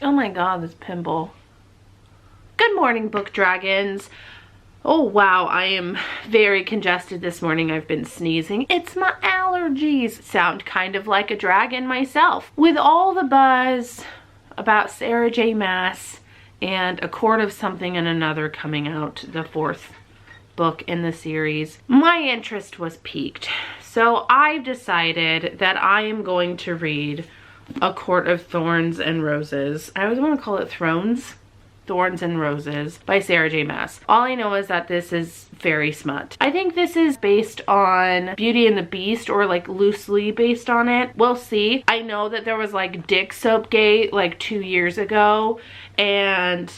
Oh my god, this pimple. Good morning, book dragons. Oh wow, I am very congested this morning. I've been sneezing. It's my allergies. Sound kind of like a dragon myself. With all the buzz about Sarah J. Maas and A Court of Something and Another coming out, the 4th book in the series, my interest was piqued. So I've decided that I am going to read A Court of Thorns and Roses. I always want to call it Thorns and Roses by Sarah J. Maas. All I know is that this is fairy smut. I think this is based on Beauty and the Beast, or like loosely based on it. We'll see. I know that there was like Dick Soapgate like 2 years ago, and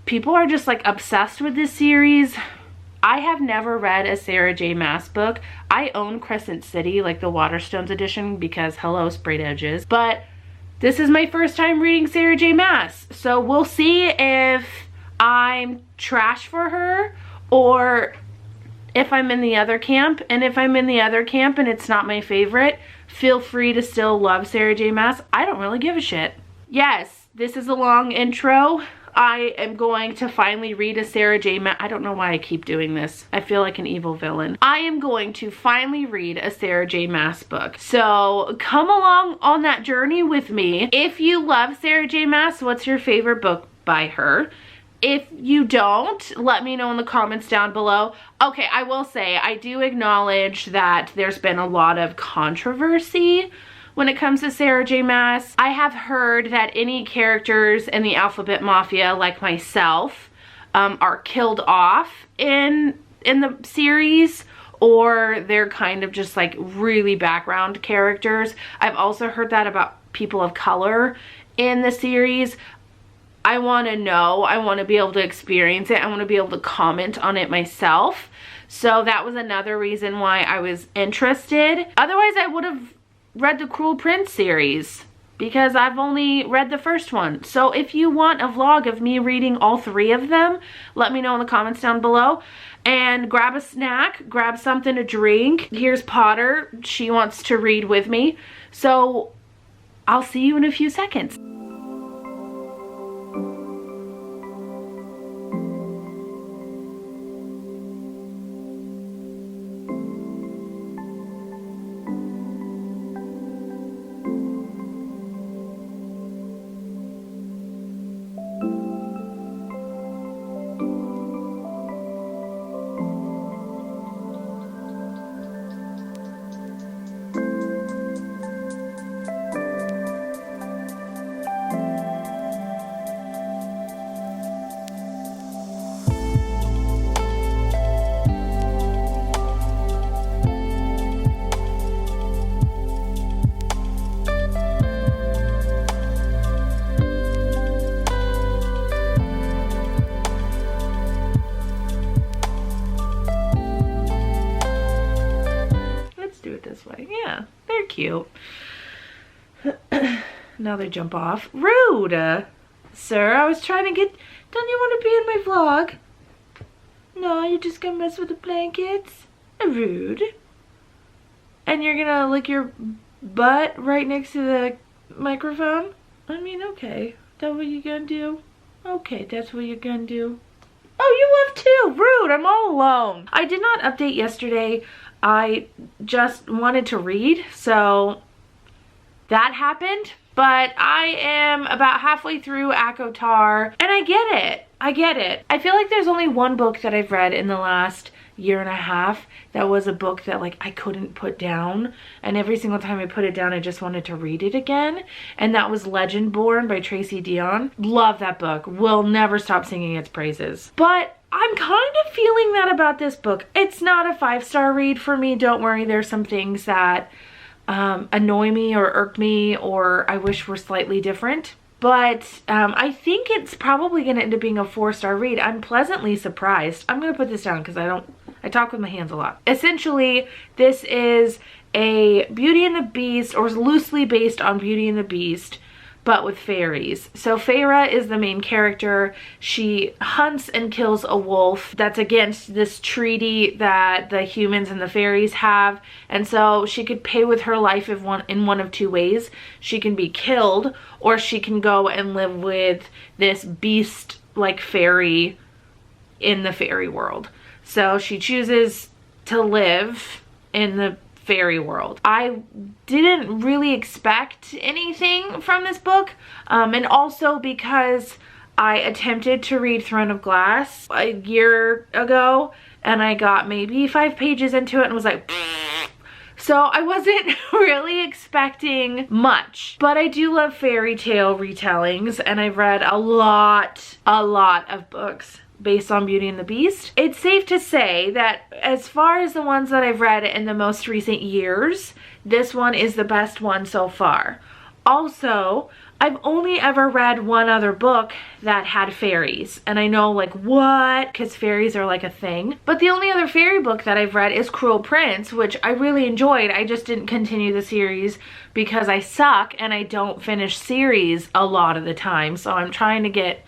people are just like obsessed with this series. I have never read a Sarah J. Maas book. I own Crescent City, like the Waterstones edition, because hello, sprayed edges. But this is my first time reading Sarah J. Maas. So we'll see if I'm trash for her or if I'm in the other camp. And if I'm in the other camp and it's not my favorite, feel free to still love Sarah J. Maas. I don't really give a shit. Yes, this is a long intro. I am going to finally read a Sarah J. Maas. I don't know why I keep doing this. I feel like an evil villain. I am going to finally read a Sarah J. Maas book. So come along on that journey with me. If you love Sarah J. Maas, what's your favorite book by her? If you don't, let me know in the comments down below. Okay, I will say, I do acknowledge that there's been a lot of controversy when it comes to Sarah J. Maas. I have heard that any characters in the Alphabet Mafia, like myself, are killed off in the series, or they're kind of just like really background characters. I've also heard that about people of color in the series. I want to know. I want to be able to experience it. I want to be able to comment on it myself. So that was another reason why I was interested. Otherwise, I would have read the Cruel Prince series, because I've only read the first one. So if you want a vlog of me reading all 3 of them, let me know in the comments down below. And grab a snack, grab something to drink. Here's Potter. She wants to read with me. So I'll see you in a few seconds. Yeah, they're cute. Now they jump off. Rude! Sir, I was trying to get... Don't you want to be in my vlog? No, you're just gonna mess with the blankets? Rude. And you're gonna lick your butt right next to the microphone? I mean, okay. That's what you're gonna do? Okay, that's what you're gonna do. Oh, you left too! Rude! I'm all alone. I did not update yesterday. I just wanted to read, so that happened. But I am about halfway through ACOTAR, and I get it. I get it. I feel like there's only one book that I've read in the last year and a half that was a book that like I couldn't put down, and every single time I put it down I just wanted to read it again, and that was Legendborn by Tracy Deonn. Love that book. Will never stop singing its praises. But I'm kind of feeling that about this book. It's not a 5-star read for me. Don't worry, there's some things that annoy me or irk me or I wish were slightly different. But I think it's probably going to end up being a 4-star read. I'm pleasantly surprised. I'm going to put this down because I talk with my hands a lot. Essentially, this is a Beauty and the Beast, or is loosely based on Beauty and the Beast, but with fairies. So Feyre is the main character. She hunts and kills a wolf that's against this treaty that the humans and the fairies have. And so she could pay with her life in one of two ways. She can be killed, or she can go and live with this beast like fairy in the fairy world. So she chooses to live in the fairy world. I didn't really expect anything from this book, and also because I attempted to read Throne of Glass a year ago and I got maybe 5 pages into it and was like, pfft. So I wasn't really expecting much, but I do love fairy tale retellings, and I've read a lot of books based on Beauty and the Beast. It's safe to say that as far as the ones that I've read in the most recent years, this one is the best one so far. Also, I've only ever read one other book that had fairies, and I know, like, what? Because fairies are like a thing. But the only other fairy book that I've read is Cruel Prince, which I really enjoyed. I just didn't continue the series because I suck and I don't finish series a lot of the time, so I'm trying to get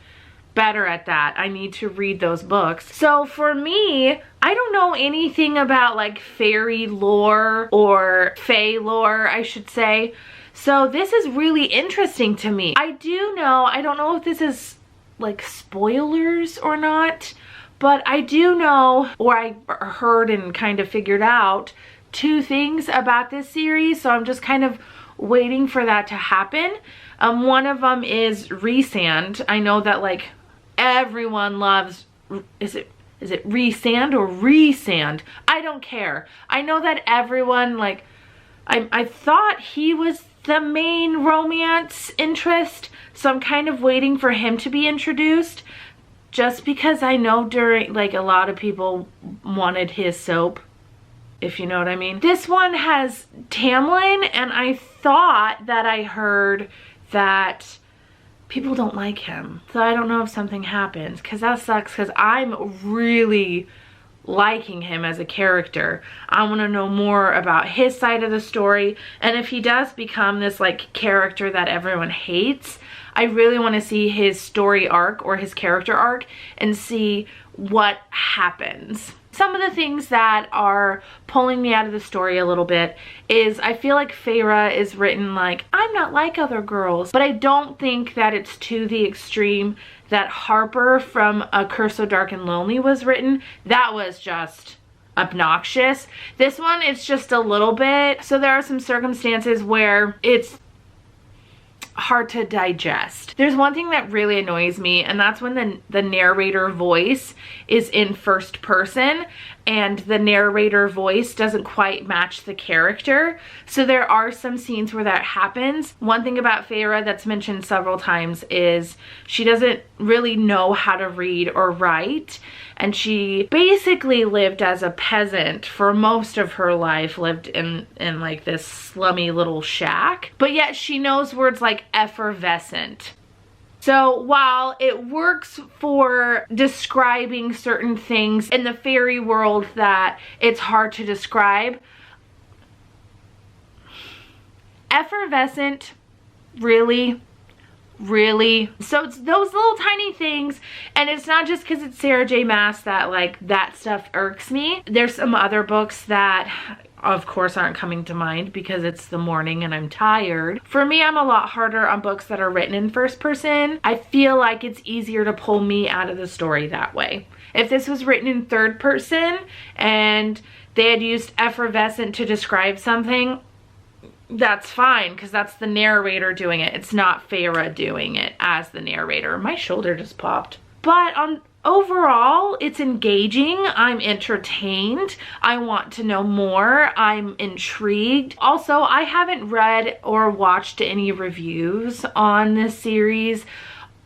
better at that. I need to read those books. So for me, I don't know anything about like fairy lore or fae lore, I should say. So this is really interesting to me. I do know, I don't know if this is like spoilers or not, but I do know, or I heard and kind of figured out 2 things about this series. So I'm just kind of waiting for that to happen. One of them is Rhysand. I know that like everyone loves, is it Rhysand or Rhysand? I don't care. I know that everyone, like, I thought he was the main romance interest, so I'm kind of waiting for him to be introduced, just because I know during, like, a lot of people wanted his soap, if you know what I mean. This one has Tamlin, and I thought that I heard that people don't like him. So I don't know if something happens, because that sucks, because I'm really liking him as a character. I want to know more about his side of the story, and if he does become this like character that everyone hates, I really want to see his story arc or his character arc and see what happens. Some of the things that are pulling me out of the story a little bit is I feel like Feyre is written like, I'm not like other girls, but I don't think that it's to the extreme that Harper from A Curse So Dark and Lonely was written. That was just obnoxious. This one, it's just a little bit. So there are some circumstances where it's hard to digest. There's one thing that really annoys me, and that's when the narrator voice is in first person and the narrator voice doesn't quite match the character. So there are some scenes where that happens. One thing about Feyre that's mentioned several times is she doesn't really know how to read or write, and she basically lived as a peasant for most of her life, lived in like this slummy little shack, but yet she knows words like effervescent. So while it works for describing certain things in the fairy world that it's hard to describe, effervescent, really? So it's those little tiny things, and it's not just because it's Sarah J Maas that like that stuff irks me. There's some other books that of course aren't coming to mind because it's the morning and I'm tired. For me, I'm a lot harder on books that are written in first person. I feel like it's easier to pull me out of the story that way. If this was written in third person and they had used effervescent to describe something, that's fine, because that's the narrator doing it. It's not Feyre doing it as the narrator. My shoulder just popped. But overall, it's engaging. I'm entertained. I want to know more. I'm intrigued. Also, I haven't read or watched any reviews on this series.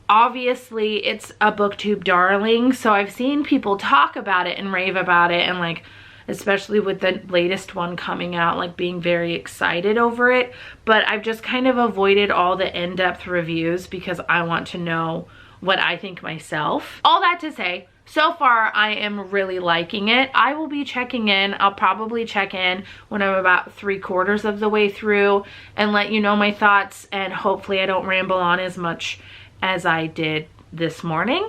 Obviously, it's a booktube darling, so I've seen people talk about it and rave about it and like especially with the latest one coming out, like being very excited over it. But I've just kind of avoided all the in-depth reviews because I want to know what I think myself. All that to say, so far I am really liking it. I will be checking in. I'll probably check in when I'm about 3/4 of the way through and let you know my thoughts, and hopefully I don't ramble on as much as I did this morning.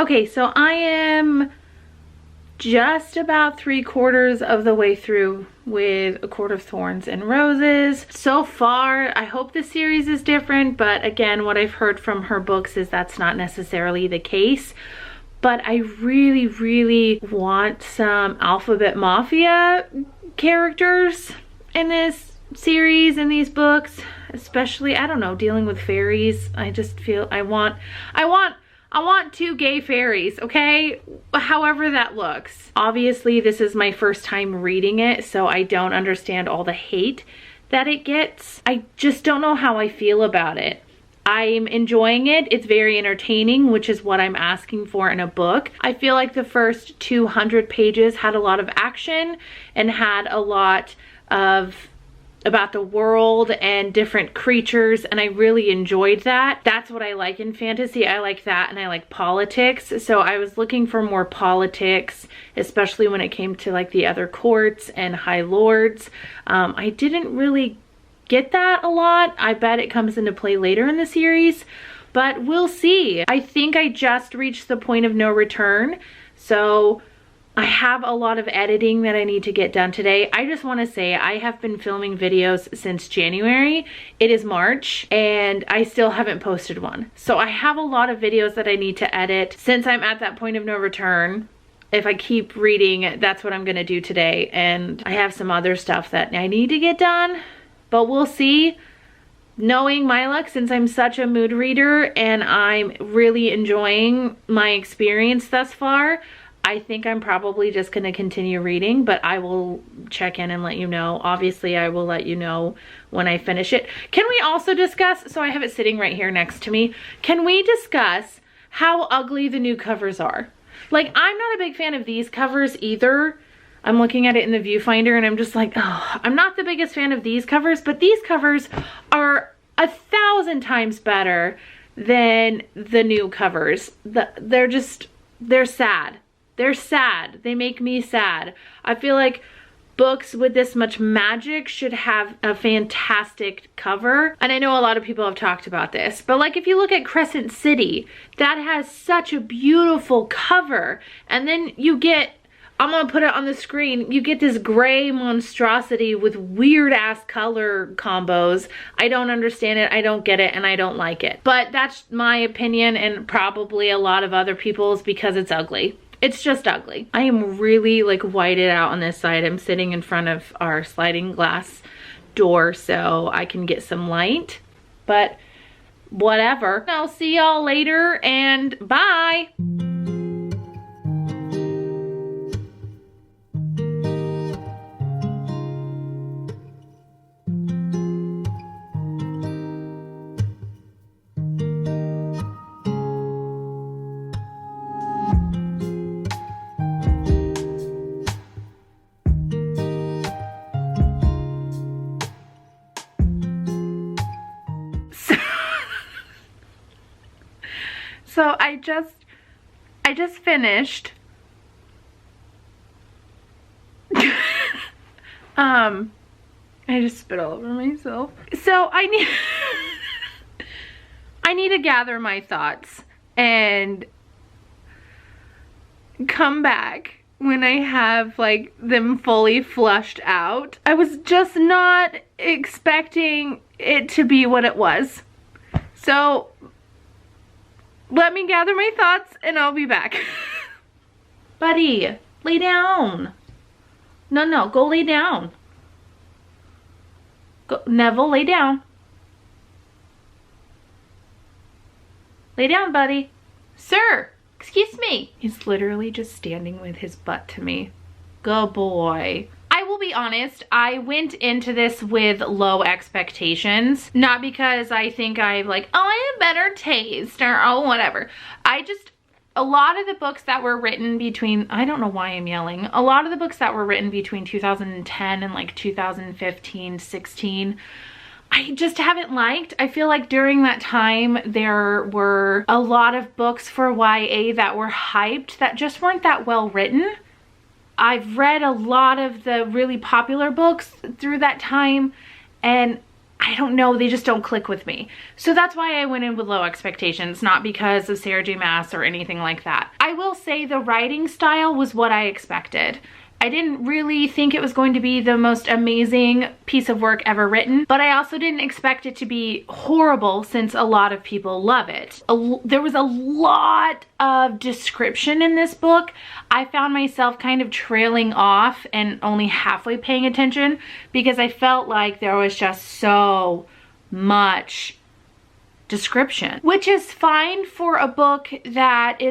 Okay, so I am just about 3/4 of the way through with A Court of Thorns and Roses. So far, I hope the series is different, but again, what I've heard from her books is that's not necessarily the case. But I really, really want some Alphabet Mafia characters in this series, in these books, especially, I don't know, dealing with fairies. I just feel I want 2 gay fairies, okay? However that looks. Obviously, this is my first time reading it, so I don't understand all the hate that it gets. I just don't know how I feel about it. I'm enjoying it. It's very entertaining, which is what I'm asking for in a book. I feel like the first 200 pages had a lot of action and had a lot of about the world and different creatures, and I really enjoyed that. That's what I like in fantasy. I like that, and I like politics. So I was looking for more politics, especially when it came to like the other courts and high lords. I didn't really get that a lot. I bet it comes into play later in the series, but we'll see. I think I just reached the point of no return, so I have a lot of editing that I need to get done today. I just want to say I have been filming videos since January. It is March and I still haven't posted one. So I have a lot of videos that I need to edit. Since I'm at that point of no return, if I keep reading, that's what I'm going to do today. And I have some other stuff that I need to get done, but we'll see. Knowing my luck, since I'm such a mood reader and I'm really enjoying my experience thus far, I think I'm probably just going to continue reading, but I will check in and let you know. Obviously, I will let you know when I finish it. Can we also discuss, so I have it sitting right here next to me, can we discuss how ugly the new covers are? Like, I'm not a big fan of these covers either. I'm looking at it in the viewfinder and I'm just like, oh, I'm not the biggest fan of these covers, but these covers are 1,000 times better than the new covers. They're sad. They're sad. They make me sad. I feel like books with this much magic should have a fantastic cover. And I know a lot of people have talked about this, but like if you look at Crescent City, that has such a beautiful cover. And then you get, I'm gonna put it on the screen, you get this gray monstrosity with weird ass color combos. I don't understand it, I don't get it, and I don't like it. But that's my opinion and probably a lot of other people's because it's ugly. It's just ugly. I am really like whited out on this side. I'm sitting in front of our sliding glass door so I can get some light, but whatever. I'll see y'all later and bye. So I just finished I just spit all over myself. So I need to gather my thoughts and come back when I have like them fully flushed out. I was just not expecting it to be what it was. So let me gather my thoughts and I'll be back. Buddy, lay down. No, go lay down. Go, Neville, lay down. Lay down, buddy. Sir, excuse me. He's literally just standing with his butt to me. Good boy. I will be honest, I went into this with low expectations. Not because I think I have better taste or oh, whatever. A lot of the books that were written between, I don't know why I'm yelling. A lot of the books that were written between 2010 and like 2015, 16, I just haven't liked. I feel like during that time there were a lot of books for YA that were hyped that just weren't that well written. I've read a lot of the really popular books through that time and I don't know, they just don't click with me. So that's why I went in with low expectations, not because of Sarah J. Maas or anything like that. I will say the writing style was what I expected. I didn't really think it was going to be the most amazing piece of work ever written, but I also didn't expect it to be horrible since a lot of people love it. There was a lot of description in this book. I found myself kind of trailing off and only halfway paying attention because I felt like there was just so much description, which is fine for a book that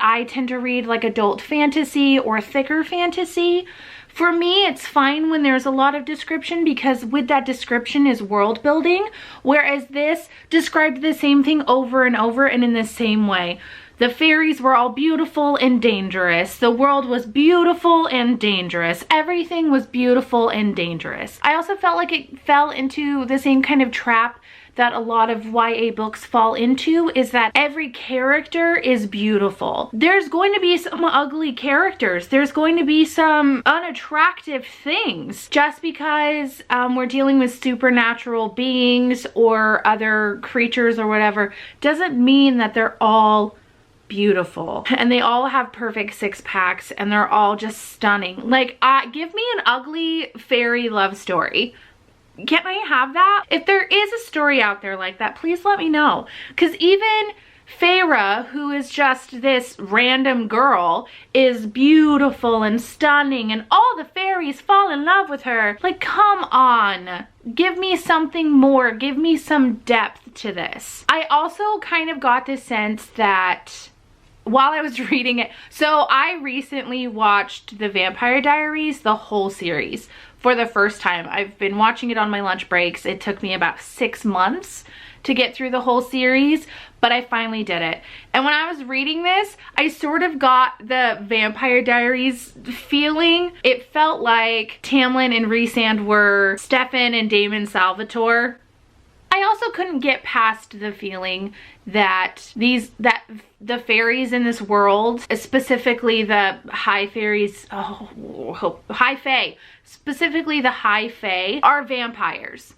I tend to read like adult fantasy or thicker fantasy. For me, it's fine when there's a lot of description because with that description is world building, whereas this described the same thing over and over and in the same way. The fairies were all beautiful and dangerous. The world was beautiful and dangerous. Everything was beautiful and dangerous. I also felt like it fell into the same kind of trap that a lot of YA books fall into, is that every character is beautiful. There's going to be some ugly characters. There's going to be some unattractive things. Just because we're dealing with supernatural beings or other creatures or whatever, doesn't mean that they're all beautiful and they all have perfect six packs and they're all just stunning. Like, give me an ugly fairy love story. Can't I have that? If there is a story out there like that, please let me know. Because even Feyre, who is just this random girl, is beautiful and stunning and all the fairies fall in love with her. Like, come on. Give me something more. Give me some depth to this. I also kind of got this sense that while I was reading it, so I recently watched The Vampire Diaries, the whole series, for the first time. I've been watching it on my lunch breaks. It took me about 6 months to get through the whole series, but I finally did it. And when I was reading this, I sort of got the Vampire Diaries feeling. It felt like Tamlin and Rhysand were Stefan and Damon Salvatore. I also couldn't get past the feeling that the fairies in this world, specifically the high fairies, high fae, specifically the high fae, are vampires.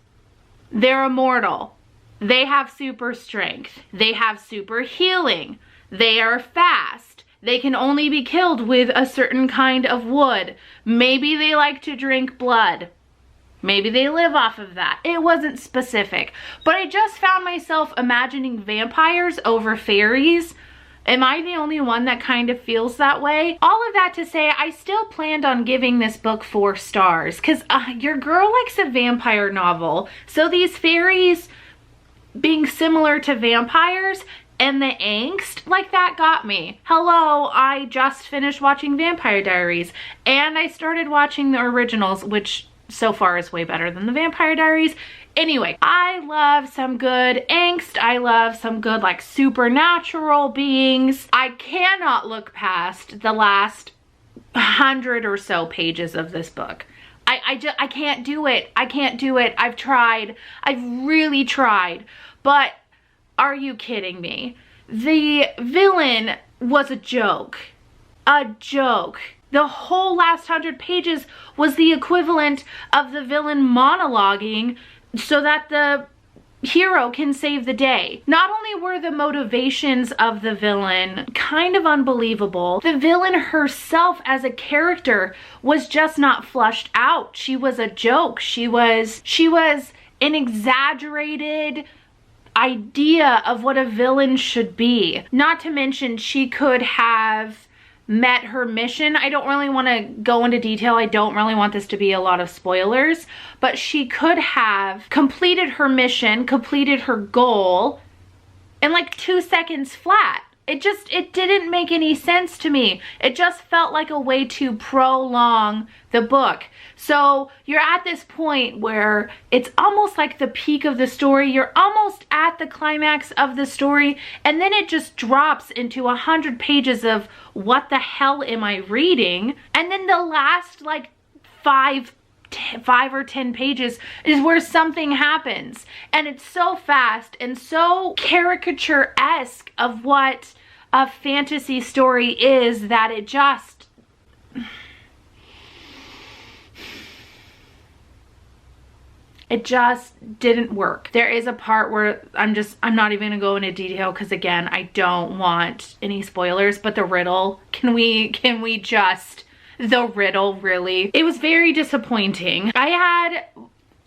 They're immortal. They have super strength. They have super healing. They are fast. They can only be killed with a certain kind of wood. Maybe they like to drink blood. Maybe they live off of that. It wasn't specific, but I just found myself imagining vampires over fairies. Am I the only one that kind of feels that way? All of that to say, I still planned on giving this book 4 stars because your girl likes a vampire novel. So these fairies being similar to vampires and the angst like that got me. Hello, I just finished watching Vampire Diaries and I started watching the originals, which so far is way better than the Vampire Diaries. Anyway, I love some good angst. I love some good like supernatural beings. I cannot look past the last 100 or so pages of this book. I can't do it. I can't do it. I've tried. I've really tried. But are you kidding me? the villain was a joke. A joke. The whole last 100 pages was the equivalent of the villain monologuing so that the hero can save the day. Not only were the motivations of the villain kind of unbelievable, the villain herself as a character was just not flushed out. She was a joke. She was an exaggerated idea of what a villain should be. Not to mention, she could have met her mission. I don't really want to go into detail. I don't really want this to be a lot of spoilers, but she could have completed her mission, completed her goal in like 2 seconds flat. It didn't make any sense to me. It just felt like a way to prolong the book. So you're at this point where it's almost like the peak of the story. You're almost at the climax of the story, and then it just drops into 100 pages of what the hell am I reading? And then the last like 5 or 10 pages is where something happens, and it's so fast and so caricature-esque of what a fantasy story is that it just didn't work. There is a part where I'm not even gonna go into detail because again, I don't want any spoilers, but the riddle, can we just, the riddle, really, it was very disappointing.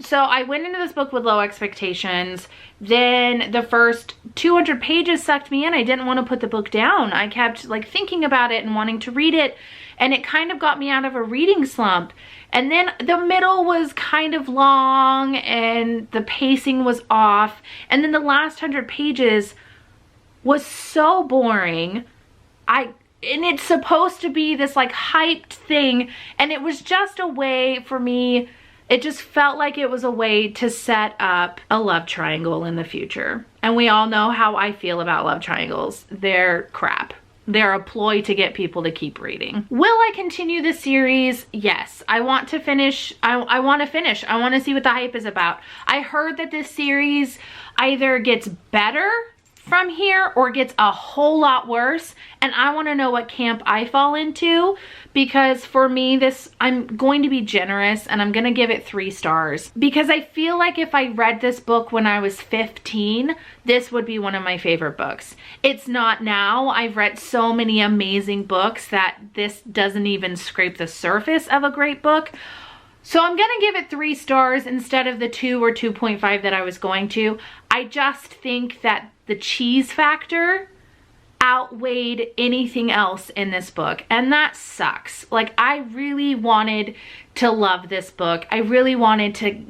So I went into this book with low expectations. Then the first 200 pages sucked me in. I didn't want to put the book down. I kept like thinking about it and wanting to read it, and it kind of got me out of a reading slump. And then the middle was kind of long and the pacing was off. And then the last 100 pages was so boring. And it's supposed to be this like hyped thing, and it was just a way for me, it just felt like it was a way to set up a love triangle in the future. And we all know how I feel about love triangles. They're crap. They're a ploy to get people to keep reading. Will I continue the series? Yes. I want to finish. I want to finish. I want to see what the hype is about. I heard that this series either gets better from here or gets a whole lot worse, and I want to know what camp I fall into, because for me, I'm going to be generous and I'm going to give it 3 stars, because I feel like if I read this book when I was 15, this would be one of my favorite books. It's not now. I've read so many amazing books that this doesn't even scrape the surface of a great book. So I'm gonna give it 3 stars instead of the 2 or 2.5 that I was going to. I just think that the cheese factor outweighed anything else in this book, and that sucks. Like, I really wanted to love this book. I really wanted to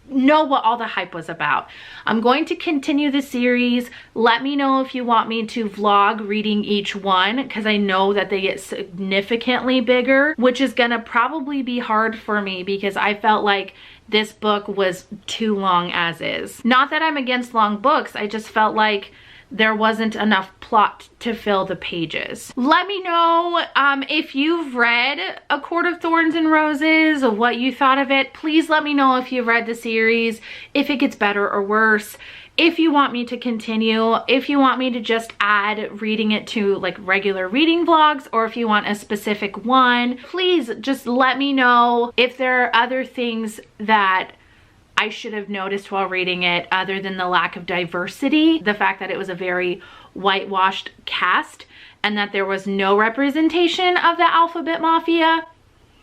know what all the hype was about. I'm going to continue the series. Let me know if you want me to vlog reading each one, because I know that they get significantly bigger, which is gonna probably be hard for me because I felt like this book was too long as is. Not that I'm against long books, I just felt like there wasn't enough plot to fill the pages. Let me know if you've read A Court of Thorns and Roses, what you thought of it. Please let me know if you've read the series, if it gets better or worse, if you want me to continue, if you want me to just add reading it to like regular reading vlogs, or if you want a specific one. Please just let me know if there are other things that I should have noticed while reading it other than the lack of diversity, the fact that it was a very whitewashed cast and that there was no representation of the alphabet mafia.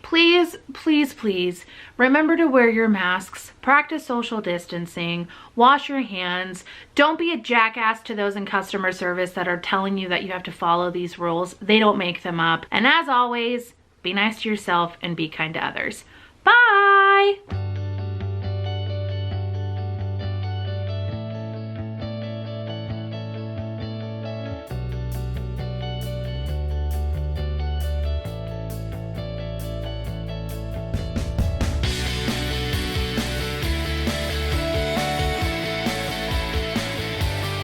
Please, please, please remember to wear your masks, practice social distancing, wash your hands. Don't be a jackass to those in customer service that are telling you that you have to follow these rules. They don't make them up. And as always, be nice to yourself and be kind to others. Bye!